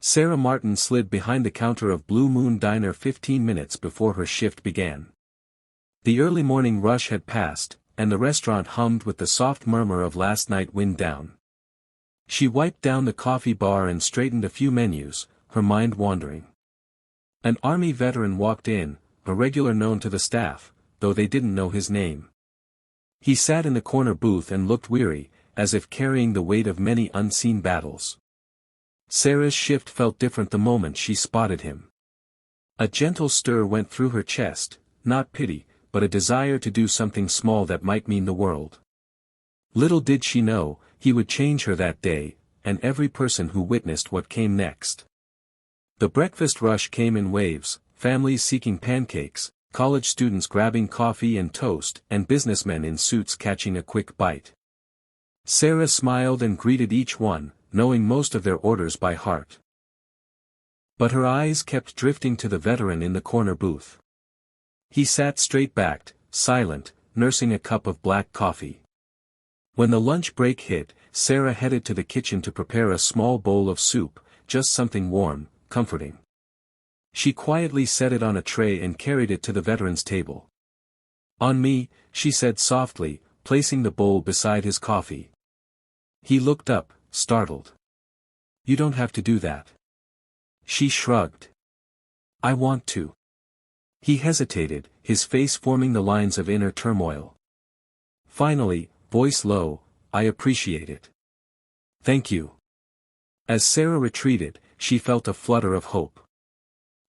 Sarah Martin slid behind the counter of Blue Moon Diner 15 minutes before her shift began. The early morning rush had passed, and the restaurant hummed with the soft murmur of last night wind down. She wiped down the coffee bar and straightened a few menus, her mind wandering. An Army veteran walked in, a regular known to the staff, though they didn't know his name. He sat in the corner booth and looked weary, as if carrying the weight of many unseen battles. Sarah's shift felt different the moment she spotted him. A gentle stir went through her chest, not pity, but a desire to do something small that might mean the world. Little did she know, he would change her that day, and every person who witnessed what came next. The breakfast rush came in waves, families seeking pancakes, college students grabbing coffee and toast, and businessmen in suits catching a quick bite. Sarah smiled and greeted each one, knowing most of their orders by heart. But her eyes kept drifting to the veteran in the corner booth. He sat straight-backed, silent, nursing a cup of black coffee. When the lunch break hit, Sarah headed to the kitchen to prepare a small bowl of soup, just something warm, comforting. She quietly set it on a tray and carried it to the veteran's table. "On me," she said softly, placing the bowl beside his coffee. He looked up, startled. "You don't have to do that." She shrugged. "I want to." He hesitated, his face forming the lines of inner turmoil. Finally, voice low, "I appreciate it." "Thank you." As Sarah retreated, she felt a flutter of hope.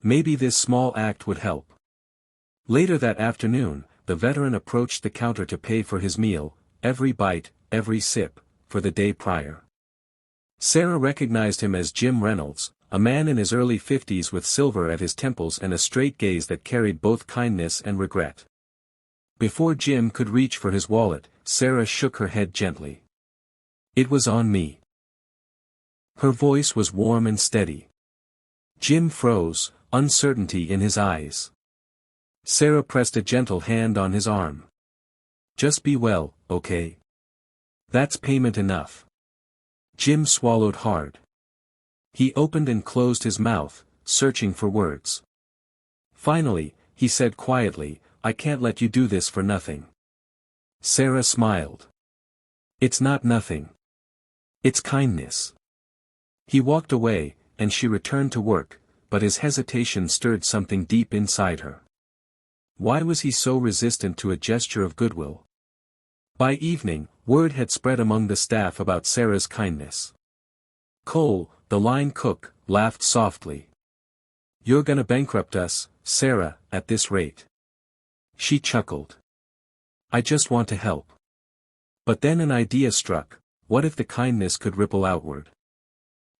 Maybe this small act would help. Later that afternoon, the veteran approached the counter to pay for his meal, every bite, every sip, for the day prior. Sarah recognized him as Jim Reynolds, a man in his early 50s with silver at his temples and a straight gaze that carried both kindness and regret. Before Jim could reach for his wallet, Sarah shook her head gently. "It was on me." Her voice was warm and steady. Jim froze, uncertainty in his eyes. Sarah pressed a gentle hand on his arm. "Just be well, okay? That's payment enough." Jim swallowed hard. He opened and closed his mouth, searching for words. Finally, he said quietly, "I can't let you do this for nothing." Sarah smiled. "It's not nothing. It's kindness." He walked away, and she returned to work, but his hesitation stirred something deep inside her. Why was he so resistant to a gesture of goodwill? By evening, word had spread among the staff about Sarah's kindness. Cole, the line cook, laughed softly. "You're gonna bankrupt us, Sarah, at this rate." She chuckled. "I just want to help." But then an idea struck, what if the kindness could ripple outward?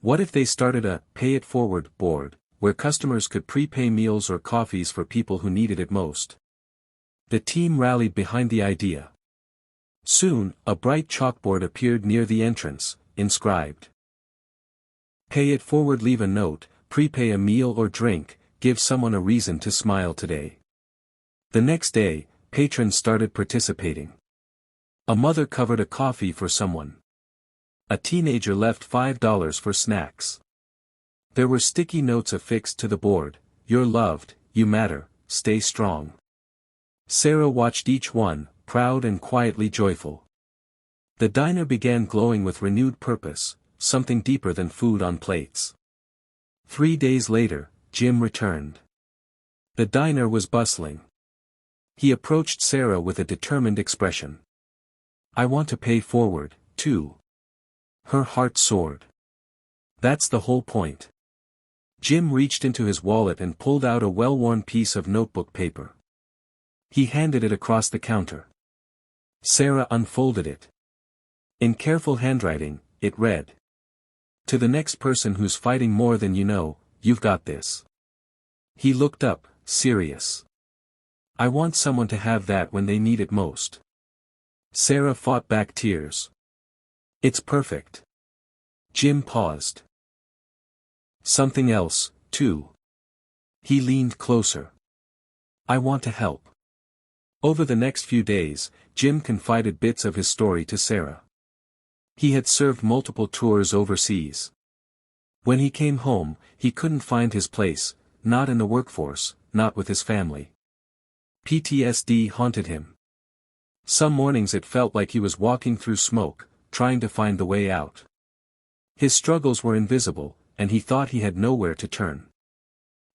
What if they started a pay it forward board, where customers could prepay meals or coffees for people who needed it most? The team rallied behind the idea. Soon, a bright chalkboard appeared near the entrance, inscribed. "Pay it forward, leave a note, prepay a meal or drink, give someone a reason to smile today." The next day, patrons started participating. A mother covered a coffee for someone. A teenager left $5 for snacks. There were sticky notes affixed to the board: "You're loved, you matter, stay strong." Sarah watched each one, proud and quietly joyful. The diner began glowing with renewed purpose, something deeper than food on plates. 3 days later, Jim returned. The diner was bustling. He approached Sarah with a determined expression. "I want to pay forward, too." Her heart soared. "That's the whole point." Jim reached into his wallet and pulled out a well-worn piece of notebook paper. He handed it across the counter. Sarah unfolded it. In careful handwriting, it read. "To the next person who's fighting more than you know, you've got this." He looked up, serious. "I want someone to have that when they need it most." Sarah fought back tears. "It's perfect." Jim paused. "Something else, too." He leaned closer. "I want to help." Over the next few days, Jim confided bits of his story to Sarah. He had served multiple tours overseas. When he came home, he couldn't find his place, not in the workforce, not with his family. PTSD haunted him. Some mornings it felt like he was walking through smoke, trying to find the way out. His struggles were invisible, and he thought he had nowhere to turn.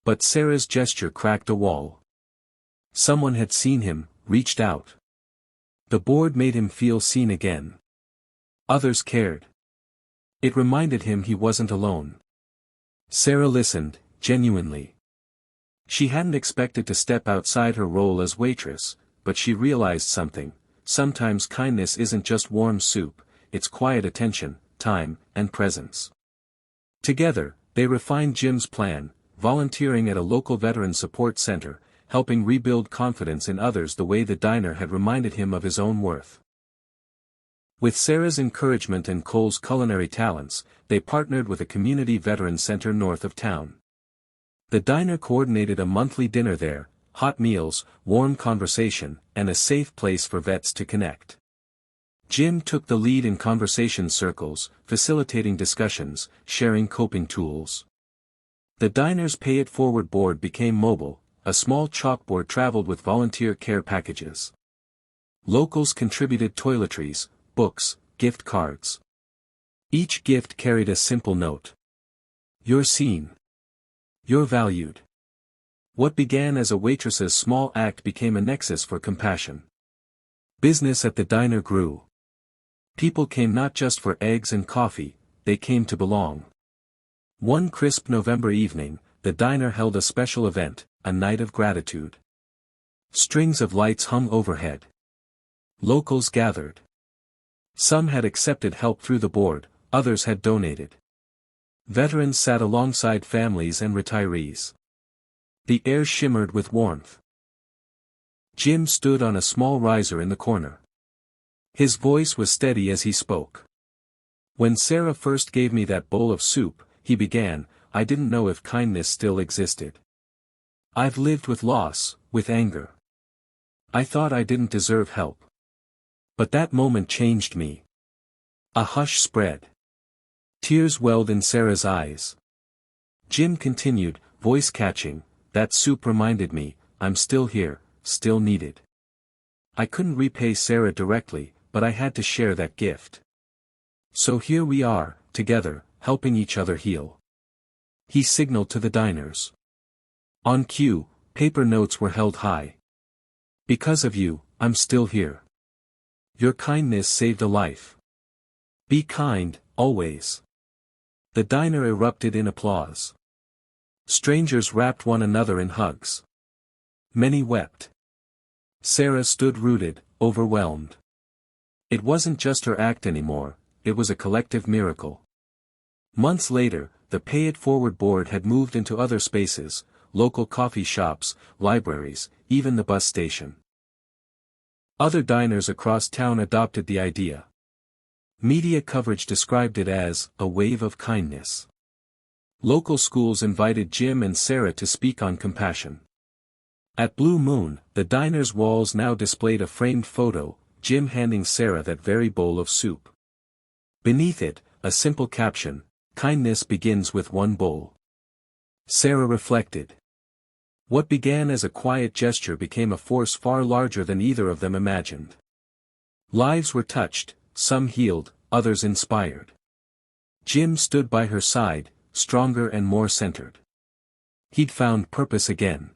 But Sarah's gesture cracked a wall. Someone had seen him, reached out. The board made him feel seen again. Others cared. It reminded him he wasn't alone. Sarah listened, genuinely. She hadn't expected to step outside her role as waitress, but she realized something. Sometimes kindness isn't just warm soup, it's quiet attention, time, and presence. Together, they refined Jim's plan, volunteering at a local veteran support center, helping rebuild confidence in others the way the diner had reminded him of his own worth. With Sarah's encouragement and Cole's culinary talents, they partnered with a community veteran center north of town. The diner coordinated a monthly dinner there, hot meals, warm conversation, and a safe place for vets to connect. Jim took the lead in conversation circles, facilitating discussions, sharing coping tools. The diner's Pay It Forward board became mobile, a small chalkboard traveled with volunteer care packages. Locals contributed toiletries, books, gift cards. Each gift carried a simple note. You're seen. You're valued. What began as a waitress's small act became a nexus for compassion. Business at the diner grew. People came not just for eggs and coffee, they came to belong. One crisp November evening, the diner held a special event, a night of gratitude. Strings of lights hung overhead. Locals gathered. Some had accepted help through the board, others had donated. Veterans sat alongside families and retirees. The air shimmered with warmth. Jim stood on a small riser in the corner. His voice was steady as he spoke. When Sarah first gave me that bowl of soup, he began, I didn't know if kindness still existed. I've lived with loss, with anger. I thought I didn't deserve help. But that moment changed me. A hush spread. Tears welled in Sarah's eyes. Jim continued, voice catching, that soup reminded me, I'm still here, still needed. I couldn't repay Sarah directly, but I had to share that gift. So here we are, together, helping each other heal. He signaled to the diners. On cue, paper notes were held high. Because of you, I'm still here. Your kindness saved a life. Be kind, always. The diner erupted in applause. Strangers wrapped one another in hugs. Many wept. Sarah stood rooted, overwhelmed. It wasn't just her act anymore, it was a collective miracle. Months later, the Pay It Forward board had moved into other spaces, local coffee shops, libraries, even the bus station. Other diners across town adopted the idea. Media coverage described it as a wave of kindness. Local schools invited Jim and Sarah to speak on compassion. At Blue Moon, the diner's walls now displayed a framed photo, Jim handing Sarah that very bowl of soup. Beneath it, a simple caption, kindness begins with one bowl. Sarah reflected. What began as a quiet gesture became a force far larger than either of them imagined. Lives were touched, some healed, others inspired. Jim stood by her side, stronger and more centered. He'd found purpose again.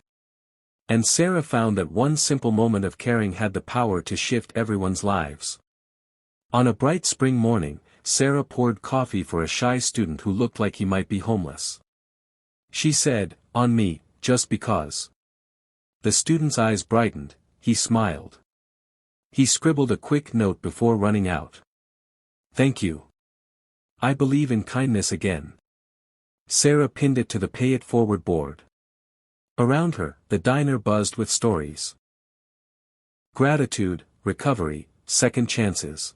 And Sarah found that one simple moment of caring had the power to shift everyone's lives. On a bright spring morning, Sarah poured coffee for a shy student who looked like he might be homeless. She said, on me, just because. The student's eyes brightened, he smiled. He scribbled a quick note before running out. Thank you. I believe in kindness again. Sarah pinned it to the Pay It Forward board. Around her, the diner buzzed with stories. Gratitude, recovery, second chances.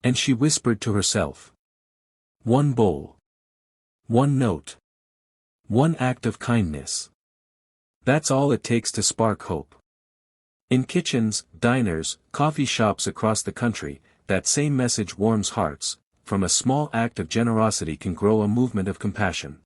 And she whispered to herself. One bowl. One note. One act of kindness. That's all it takes to spark hope. In kitchens, diners, coffee shops across the country, that same message warms hearts, from a small act of generosity can grow a movement of compassion.